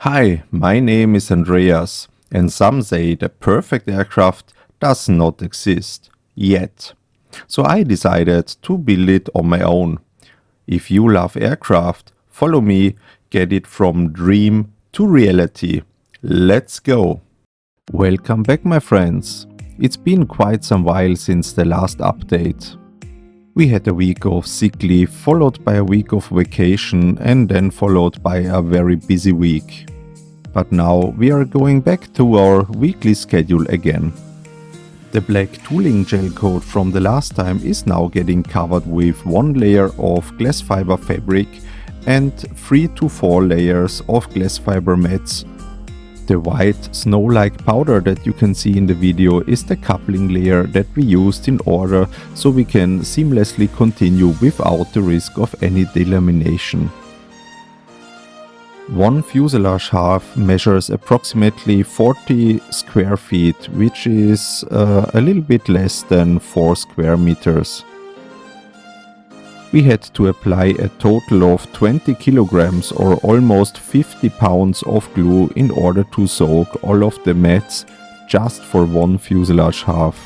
Hi, my name is Andreas, and some say the perfect aircraft does not exist yet. So I decided to build it on my own. If you love aircraft, follow me, get it from dream to reality. Let's go! Welcome back, my friends. It's been quite some while since the last update. We had a week of sick leave, followed by a week of vacation, and then followed by a very busy week. But now we are going back to our weekly schedule again. The black tooling gel coat from the last time is now getting covered with one layer of glass fiber fabric and 3 to 4 layers of glass fiber mats. The white snow-like powder that you can see in the video is the coupling layer that we used in order so we can seamlessly continue without the risk of any delamination. One fuselage half measures approximately 40 square feet, which is a little bit less than 4 square meters. We had to apply a total of 20 kilograms or almost 50 pounds of glue in order to soak all of the mats just for one fuselage half.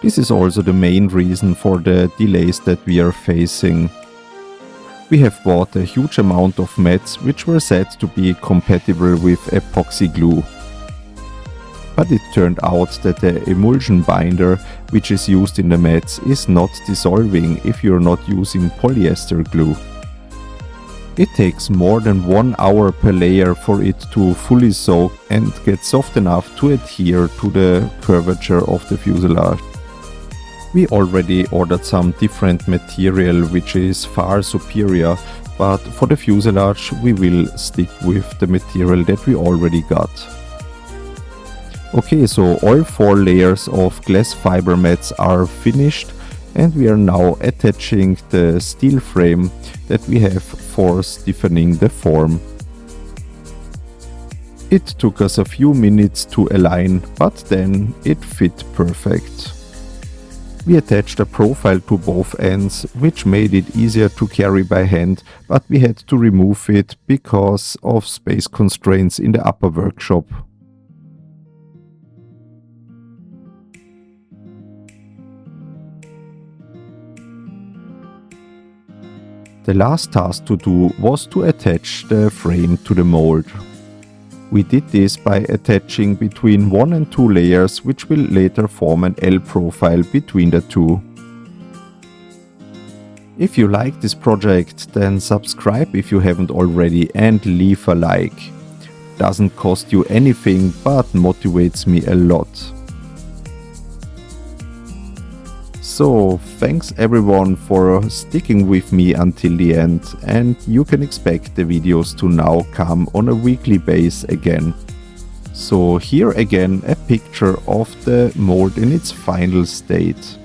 This is also the main reason for the delays that we are facing. We have bought a huge amount of mats which were said to be compatible with epoxy glue. But it turned out that the emulsion binder which is used in the mats is not dissolving if you're not using polyester glue. It takes more than 1 hour per layer for it to fully soak and get soft enough to adhere to the curvature of the fuselage. We already ordered some different material which is far superior, but for the fuselage we will stick with the material that we already got. Okay, so all 4 layers of glass fiber mats are finished and we are now attaching the steel frame that we have for stiffening the form. It took us a few minutes to align, but then it fit perfect. We attached a profile to both ends, which made it easier to carry by hand, but we had to remove it because of space constraints in the upper workshop. The last task to do was to attach the frame to the mold. We did this by attaching between 1 and 2 layers, which will later form an L profile between the two. If you like this project, then subscribe if you haven't already and leave a like. Doesn't cost you anything but motivates me a lot. So, thanks everyone for sticking with me until the end, and you can expect the videos to now come on a weekly basis again. So here again a picture of the mold in its final state.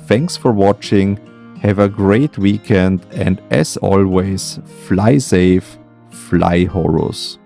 Thanks for watching, have a great weekend, and as always, fly safe, fly Horus.